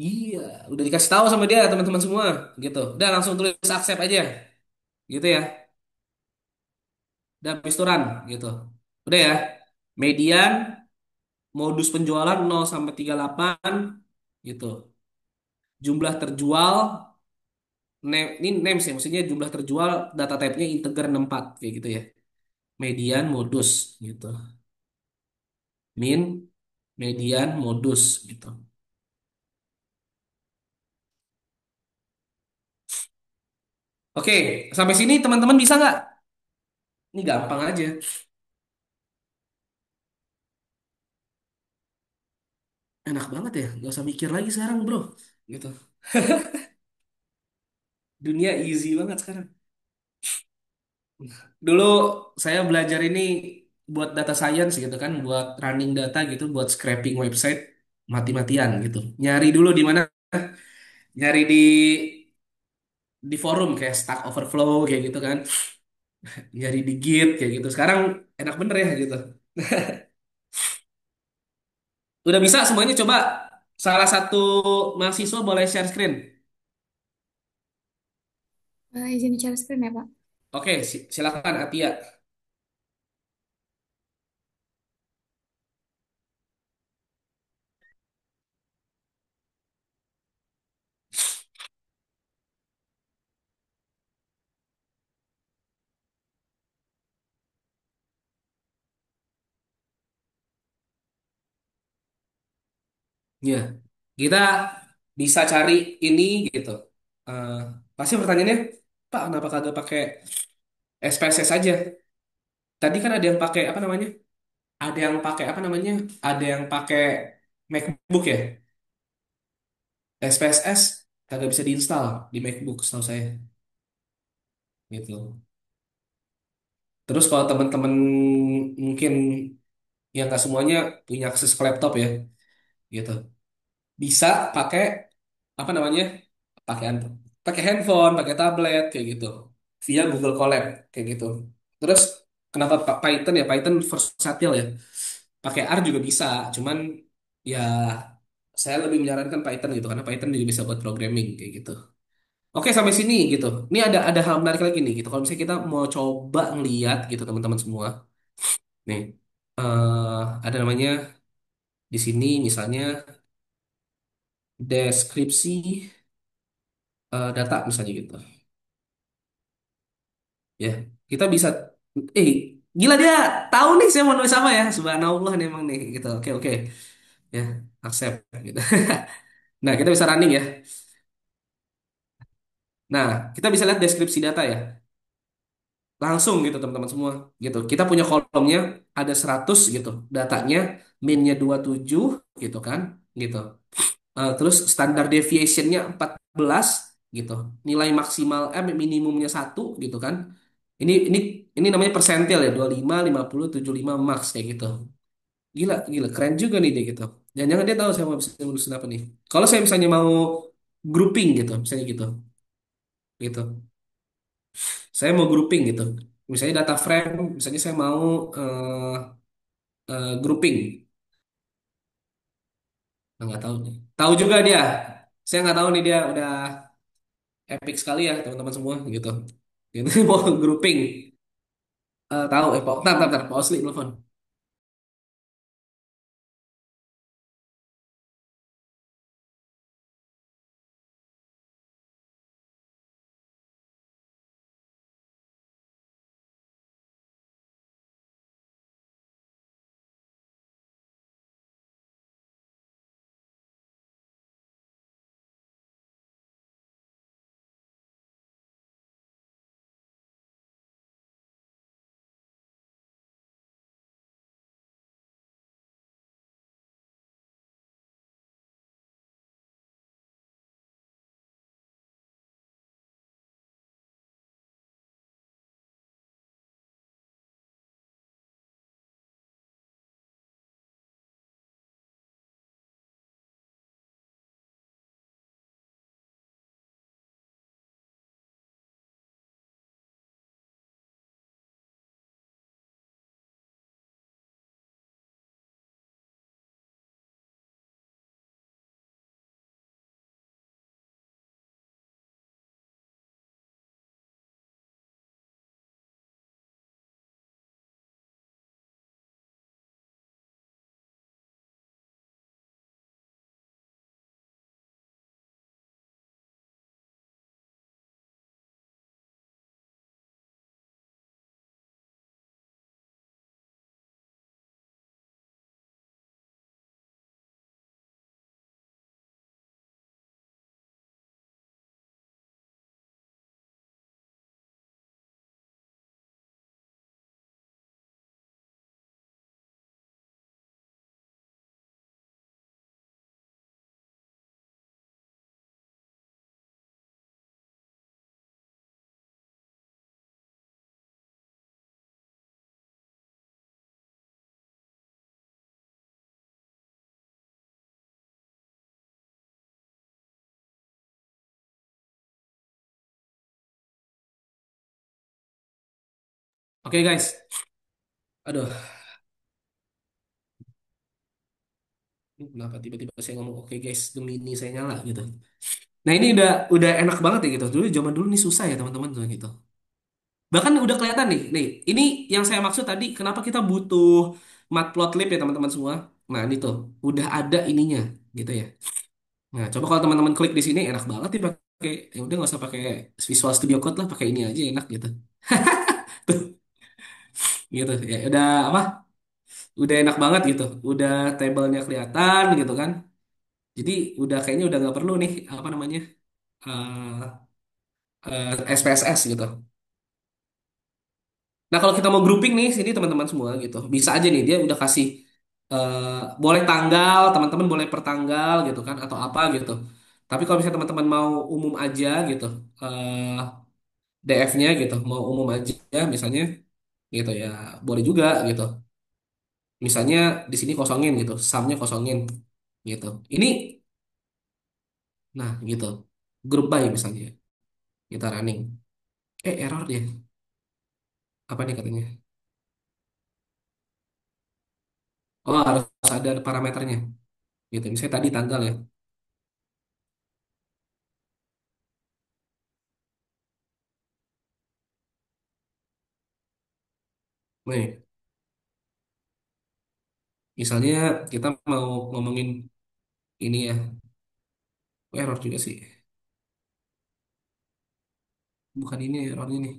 Iya, udah dikasih tahu sama dia teman-teman semua gitu. Udah langsung tulis accept aja gitu ya. Udah habis turan gitu. Udah ya. Median modus penjualan 0 sampai 38 gitu. Jumlah terjual ini names ya, maksudnya jumlah terjual data type-nya integer 64 kayak gitu ya. Median modus gitu. Min, median, modus gitu. Oke, sampai sini teman-teman bisa nggak? Ini gampang aja. Enak banget ya, nggak usah mikir lagi sekarang bro. Gitu. Dunia easy banget sekarang. Dulu saya belajar ini buat data science gitu kan, buat running data gitu, buat scraping website mati-matian gitu. Nyari dulu di mana? Nyari di forum kayak Stack Overflow kayak gitu kan. Nyari di Git kayak gitu. Sekarang enak bener ya gitu. Udah bisa semuanya coba salah satu mahasiswa boleh share screen. Izin share screen ya, Pak. Oke, silakan Atia. Ya, kita bisa cari ini gitu. Eh, Pasti pertanyaannya, Pak, kenapa kagak pakai SPSS aja? Tadi kan ada yang pakai apa namanya? Ada yang pakai apa namanya? Ada yang pakai MacBook ya? SPSS kagak bisa diinstal di MacBook, setahu saya. Gitu. Terus kalau teman-teman mungkin yang nggak semuanya punya akses ke laptop ya, gitu. Bisa pakai apa namanya? Pakai pakai handphone, pakai tablet kayak gitu. Via Google Colab kayak gitu. Terus kenapa Python ya? Python versatile ya. Pakai R juga bisa, cuman ya saya lebih menyarankan Python gitu karena Python juga bisa buat programming kayak gitu. Oke, sampai sini gitu. Ini ada hal menarik lagi nih gitu. Kalau misalnya kita mau coba ngeliat gitu teman-teman semua. Nih, ada namanya di sini misalnya deskripsi data misalnya gitu. Ya, kita bisa eh gila dia tahu nih saya mau nulis apa ya. Subhanallah nih emang nih gitu. Oke, oke. Ya, accept gitu. Nah, kita bisa running ya. Nah, kita bisa lihat deskripsi data ya. Langsung gitu teman-teman semua gitu. Kita punya kolomnya ada 100 gitu. Datanya minnya 27 gitu kan gitu. Terus standar deviationnya 14 gitu. Nilai maksimal minimumnya 1 gitu kan. Ini ini ini namanya persentil ya 25, 50, 75 max kayak gitu. Gila, gila keren juga nih dia gitu. Jangan-jangan dia tahu saya mau bisa nulisin apa nih. Kalau saya misalnya mau grouping gitu, misalnya gitu. Gitu. Saya mau grouping gitu. Misalnya data frame, misalnya saya mau grouping. Nggak tahu nih. Tahu juga dia. Saya nggak tahu nih dia udah epic sekali ya teman-teman semua gitu. Gitu mau grouping. Tahu Pak. Bentar, Pak Osli telepon. Oke guys, aduh, ini kenapa tiba-tiba saya ngomong oke guys demi ini saya nyala gitu. Nah ini udah enak banget ya gitu. Dulu zaman dulu nih susah ya teman-teman tuh gitu. Bahkan udah kelihatan nih, ini yang saya maksud tadi. Kenapa kita butuh matplotlib ya teman-teman semua? Nah ini tuh udah ada ininya gitu ya. Nah coba kalau teman-teman klik di sini enak banget nih pakai. Ya udah nggak usah pakai Visual Studio Code lah, pakai ini aja enak gitu. Tuh, gitu ya. Udah apa? Udah enak banget gitu. Udah tabelnya kelihatan gitu kan. Jadi udah kayaknya udah nggak perlu nih apa namanya SPSS gitu. Nah kalau kita mau grouping nih sini teman-teman semua gitu, bisa aja nih dia udah kasih boleh tanggal, teman-teman boleh per tanggal gitu kan atau apa gitu. Tapi kalau misalnya teman-teman mau umum aja gitu, DF-nya gitu, mau umum aja misalnya gitu ya boleh juga gitu. Misalnya di sini kosongin gitu, sumnya kosongin gitu. Ini, nah gitu, group by misalnya kita running. Error dia, apa nih katanya? Oh harus ada parameternya gitu. Misalnya tadi tanggal ya. Nih, misalnya kita mau ngomongin ini ya, error juga sih. Bukan ini errornya nih.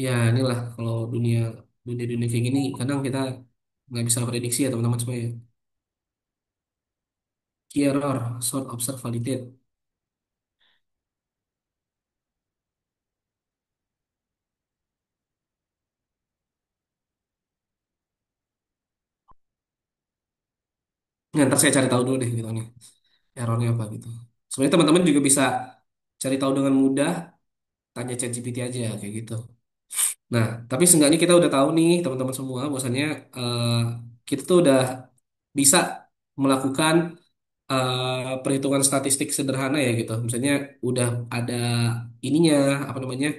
Ya inilah kalau dunia dunia dunia kayak gini, kadang kita nggak bisa prediksi ya teman-teman semua ya. Key error, sort observe validate. Nah, ntar saya cari tahu dulu deh gitu nih, errornya apa gitu. Sebenarnya teman-teman juga bisa cari tahu dengan mudah, tanya ChatGPT aja kayak gitu. Nah, tapi seenggaknya kita udah tahu nih teman-teman semua, bahwasannya eh, kita tuh udah bisa melakukan perhitungan statistik sederhana ya gitu. Misalnya udah ada ininya apa namanya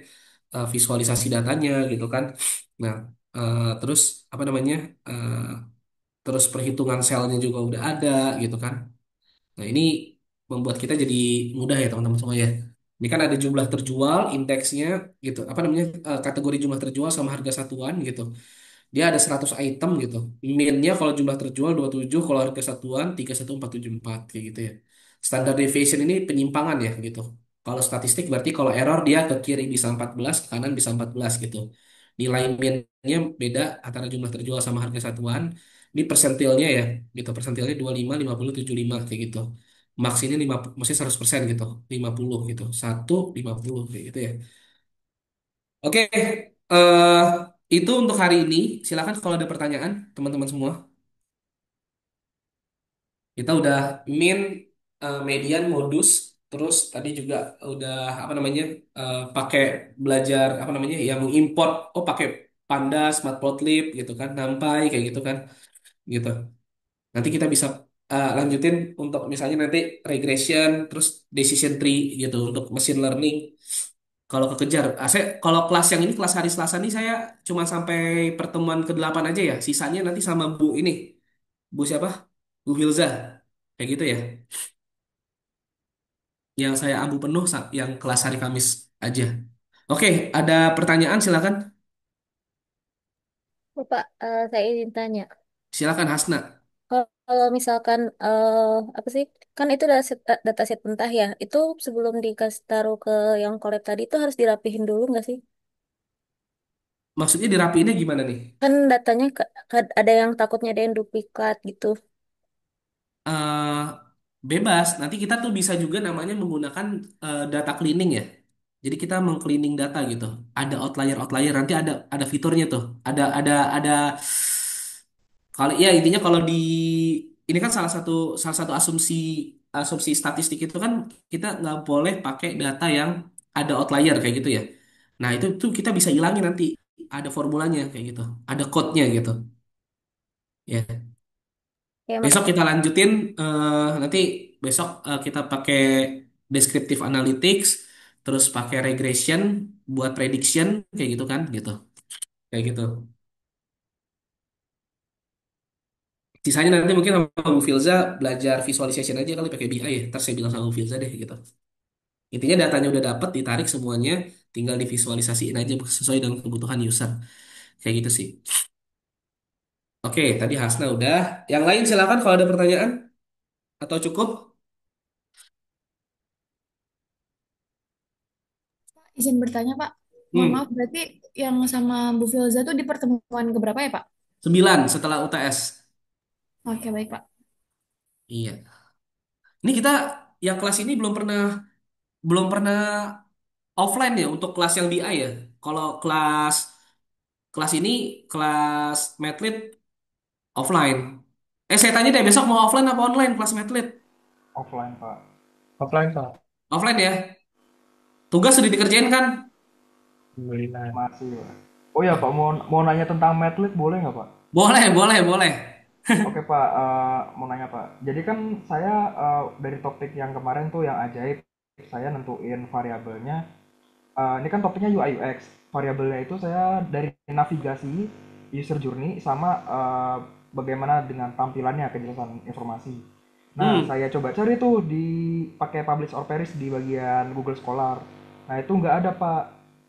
visualisasi datanya gitu kan. Nah, terus apa namanya eh, terus perhitungan selnya juga udah ada gitu kan. Nah, ini membuat kita jadi mudah ya teman-teman semua ya. Ini kan ada jumlah terjual, indeksnya gitu. Apa namanya kategori jumlah terjual sama harga satuan gitu. Dia ada 100 item gitu. Min-nya kalau jumlah terjual 27, kalau harga satuan 31474 kayak gitu ya. Standard deviation ini penyimpangan ya gitu. Kalau statistik berarti kalau error dia ke kiri bisa 14, ke kanan bisa 14 gitu. Nilai min-nya beda antara jumlah terjual sama harga satuan. Ini persentilnya ya gitu. Persentilnya 25, 50, 75 kayak gitu. Max ini 5, maksudnya 100% gitu. 50 gitu. 1, 50 kayak gitu ya. Oke, itu untuk hari ini. Silakan kalau ada pertanyaan, teman-teman semua. Kita udah min, median, modus, terus tadi juga udah apa namanya pakai belajar apa namanya yang mengimport. Oh pakai Pandas, Matplotlib gitu kan, NumPy kayak gitu kan, gitu. Nanti kita bisa lanjutin untuk misalnya nanti regression, terus decision tree gitu untuk machine learning. Kalau kekejar, kalau kelas yang ini kelas hari Selasa nih saya cuma sampai pertemuan ke-8 aja ya. Sisanya nanti sama Bu ini, Bu siapa? Bu Hilza, kayak gitu ya. Yang saya ambu penuh yang kelas hari Kamis aja. Oke, ada pertanyaan silakan. Bapak, saya izin tanya. Silakan Hasna. Kalau misalkan apa sih? Kan itu dataset mentah ya. Itu sebelum dikasih taruh ke yang collab tadi itu harus dirapihin dulu nggak sih? Maksudnya dirapiinnya gimana nih? Kan datanya ada yang takutnya ada yang duplikat gitu. eh Bebas. Nanti kita tuh bisa juga namanya menggunakan data cleaning ya. Jadi kita mengcleaning data gitu. Ada outlier nanti ada fiturnya tuh. Ada kalau ya intinya kalau di ini kan salah satu asumsi asumsi statistik itu kan kita nggak boleh pakai data yang ada outlier kayak gitu ya. Nah itu tuh kita bisa hilangin nanti ada formulanya kayak gitu, ada code-nya gitu. Ya. Oke, Besok makasih. kita lanjutin, nanti besok kita pakai descriptive analytics, terus pakai regression buat prediction kayak gitu kan, gitu. Kayak gitu. Sisanya nanti mungkin sama Bu Filza belajar visualization aja kali pakai BI ya. Ntar saya bilang sama Bu Filza deh gitu. Intinya datanya udah dapet, ditarik semuanya, tinggal divisualisasiin aja sesuai dengan kebutuhan user. Kayak gitu sih. Oke, tadi Hasna udah. Yang lain silakan kalau ada pertanyaan atau cukup. Izin bertanya, Pak. Mohon maaf, Hmm, berarti yang sama Bu Filza tuh di pertemuan keberapa ya, Pak? 9 setelah UTS. Oke, baik, Pak. Iya. Ini kita yang kelas ini belum pernah offline ya untuk kelas yang BI ya. Kalau kelas kelas ini kelas Madlit offline. Saya tanya deh besok mau offline apa online kelas Madlit? Offline, Pak. Offline, Pak. Offline ya. Tugas sudah dikerjain kan? Alhamdulillah. Masih, Pak. Oh ya, Pak, mau mau nanya tentang Madlib boleh nggak, Pak? Boleh, boleh, boleh. Oke, Pak, mau nanya, Pak. Jadi kan saya dari topik yang kemarin tuh yang ajaib, saya nentuin variabelnya. Ini kan topiknya UI UX. Variabelnya itu saya dari navigasi, user journey, sama bagaimana dengan tampilannya, kejelasan informasi. Nah, Hmm. saya coba cari tuh di pakai publish or perish di bagian Google Scholar. Nah, itu nggak ada, Pak.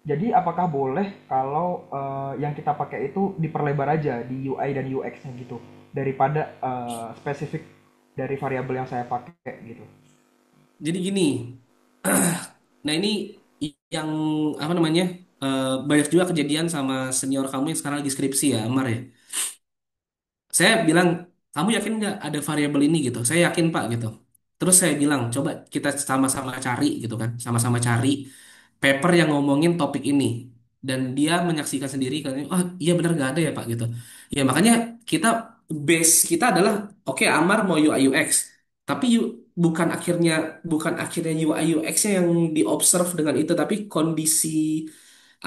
Jadi, apakah boleh kalau yang kita pakai itu diperlebar aja di UI dan UX-nya gitu, daripada spesifik dari variabel yang saya pakai gitu? Jadi gini. Nah ini yang apa namanya? Banyak juga kejadian sama senior kamu yang sekarang lagi skripsi ya, Amar ya. Saya bilang, kamu yakin nggak ada variabel ini gitu? Saya yakin Pak gitu. Terus saya bilang, coba kita sama-sama cari gitu kan, sama-sama cari paper yang ngomongin topik ini. Dan dia menyaksikan sendiri katanya, oh iya benar nggak ada ya Pak gitu. Ya makanya kita base kita adalah, oke Amar mau UI UX, tapi bukan akhirnya UI UX-nya yang diobserve dengan itu, tapi kondisi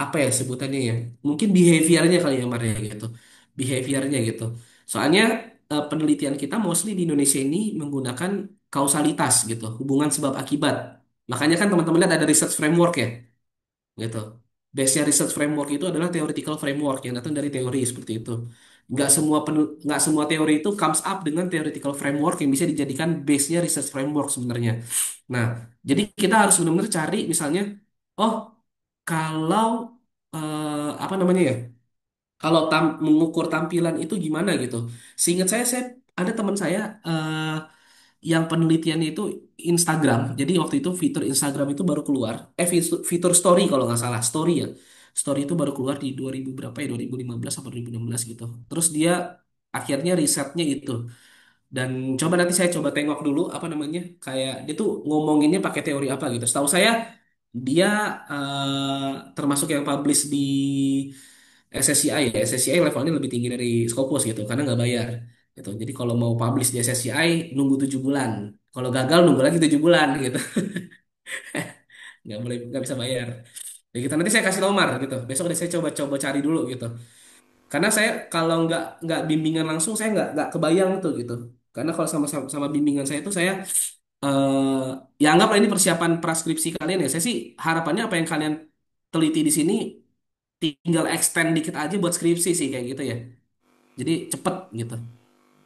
apa ya sebutannya ya, mungkin behaviornya kali ya Maria gitu, behaviornya gitu. Soalnya penelitian kita mostly di Indonesia ini menggunakan kausalitas gitu, hubungan sebab akibat. Makanya kan teman-teman lihat ada research framework ya gitu. Base-nya research framework itu adalah theoretical framework yang datang dari teori seperti itu. Nggak semua teori itu comes up dengan theoretical framework yang bisa dijadikan base-nya research framework sebenarnya. Nah, jadi kita harus benar-benar cari misalnya, oh kalau apa namanya ya? Kalau mengukur tampilan itu gimana gitu. Seingat saya ada teman saya yang penelitiannya itu Instagram. Jadi waktu itu fitur Instagram itu baru keluar. Fitur story kalau nggak salah, story ya. Story itu baru keluar di 2000 berapa ya? 2015 atau 2016 gitu. Terus dia akhirnya risetnya itu. Dan coba nanti saya coba tengok dulu apa namanya, kayak dia tuh ngomonginnya pakai teori apa gitu. Setahu saya dia termasuk yang publish di SSCI ya. SSCI levelnya lebih tinggi dari Scopus gitu karena nggak bayar gitu. Jadi kalau mau publish di SSCI nunggu 7 bulan. Kalau gagal nunggu lagi 7 bulan gitu. Nggak bisa bayar. Ya gitu nanti saya kasih nomor gitu. Besok deh saya coba-coba cari dulu gitu. Karena saya kalau nggak bimbingan langsung saya nggak kebayang tuh gitu. Karena kalau sama bimbingan saya itu saya ya anggaplah ini persiapan praskripsi kalian ya. Saya sih harapannya apa yang kalian teliti di sini tinggal extend dikit aja buat skripsi sih kayak gitu ya. Jadi cepet gitu.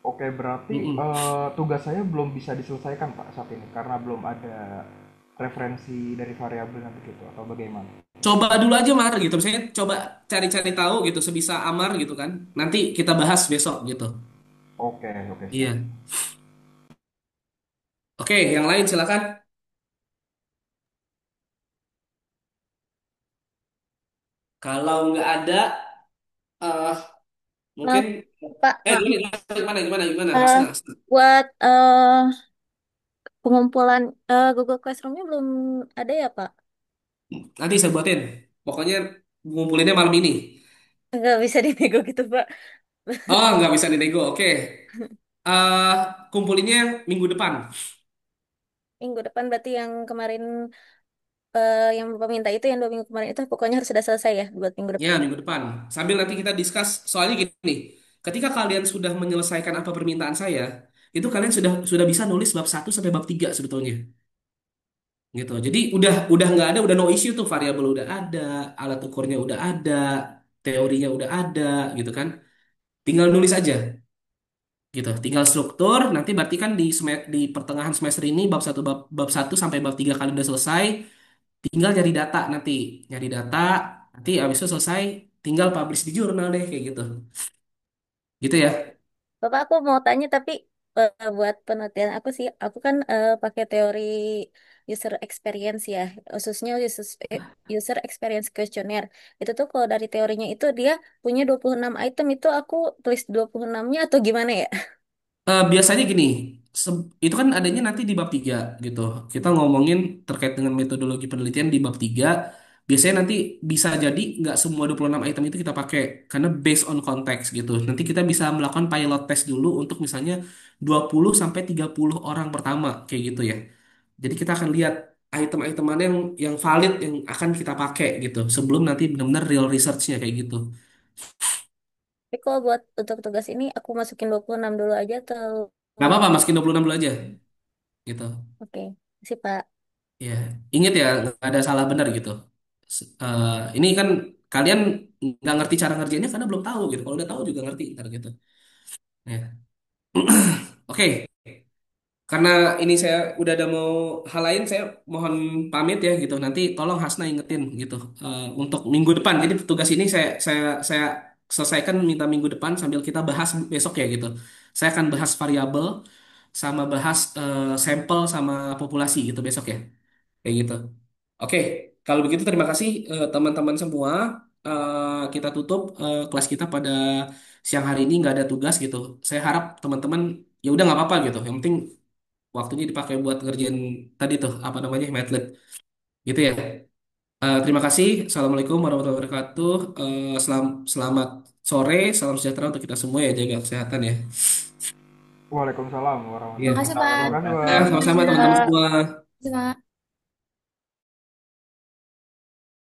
Oke, berarti Mm-mm. tugas saya belum bisa diselesaikan, Pak, saat ini karena belum ada referensi dari variabelnya begitu atau bagaimana? Coba dulu aja Mar gitu. Misalnya coba cari-cari tahu gitu sebisa Amar gitu kan. Nanti kita bahas besok gitu. Oke, oke, siap. Iya. Oke, yang lain silakan. Kalau nggak ada, eh mungkin Maaf, Pak, maaf. gimana gimana gimana gimana Eh, Hasna. Hasna. buat pengumpulan Google Classroom-nya belum ada ya, Pak? Nanti saya buatin. Pokoknya ngumpulinnya malam ini. Nggak bisa dinego gitu, Pak. Oh, nggak bisa dinego. Oke. eh Kumpulinnya minggu depan. Minggu depan berarti yang kemarin yang Bapak minta itu yang 2 minggu kemarin itu pokoknya harus sudah selesai ya buat minggu Ya, depan. minggu depan. Sambil nanti kita discuss. Soalnya gini, ketika kalian sudah menyelesaikan apa permintaan saya, itu kalian sudah bisa nulis bab 1 sampai bab 3 sebetulnya. Gitu. Jadi udah nggak ada, udah no issue tuh, variabel udah ada, alat ukurnya udah ada, teorinya udah ada, gitu kan. Tinggal nulis aja, gitu. Tinggal struktur. Nanti berarti kan di pertengahan semester ini bab 1 sampai bab 3 kalian udah selesai. Tinggal nyari data nanti, nyari data. Nanti abis itu selesai, tinggal publish di jurnal deh kayak gitu. Gitu ya. Bapak, aku mau tanya tapi buat penelitian aku sih, aku kan pakai teori user experience ya, khususnya user experience questionnaire. Itu tuh kalau dari teorinya itu dia punya 26 item, itu aku tulis 26-nya atau gimana ya? Biasanya gini, itu kan adanya nanti di bab 3 gitu. Kita ngomongin terkait dengan metodologi penelitian di bab 3. Biasanya nanti bisa jadi nggak semua 26 item itu kita pakai, karena based on konteks gitu. Nanti kita bisa melakukan pilot test dulu untuk misalnya 20 sampai 30 orang pertama kayak gitu ya. Jadi kita akan lihat item-item mana yang valid yang akan kita pakai gitu, sebelum nanti benar-benar real research-nya kayak gitu. Tapi kalau buat untuk tugas ini aku masukin 26 dulu aja atau Nggak apa-apa, masukin 26 dulu aja gitu. oke, sih Pak. Ya, ingat ya, nggak ada salah benar gitu. Ini kan kalian nggak ngerti cara ngerjainnya karena belum tahu gitu. Kalau udah tahu juga ngerti ntar gitu. Ya. Oke, karena ini saya udah ada mau hal lain, saya mohon pamit ya gitu. Nanti tolong Hasna ingetin gitu, untuk minggu depan. Jadi tugas ini saya selesaikan, minta minggu depan sambil kita bahas besok ya gitu. Saya akan bahas variabel sama bahas sampel sama populasi gitu besok ya. Kayak gitu. Oke, kalau begitu terima kasih teman-teman semua. Kita tutup kelas kita pada siang hari ini, nggak ada tugas gitu. Saya harap teman-teman ya udah nggak apa-apa gitu. Yang penting waktunya dipakai buat ngerjain tadi tuh apa namanya Madlib gitu ya. Terima kasih. Assalamualaikum warahmatullahi wabarakatuh. Selamat sore, salam sejahtera untuk kita semua ya, jaga kesehatan ya. Waalaikumsalam Iya. warahmatullahi Makasih, wabarakatuh. Pak. Terima kasih, Ya, Pak. Makasih, sama-sama teman-teman Pak. semua. Makasih, Pak.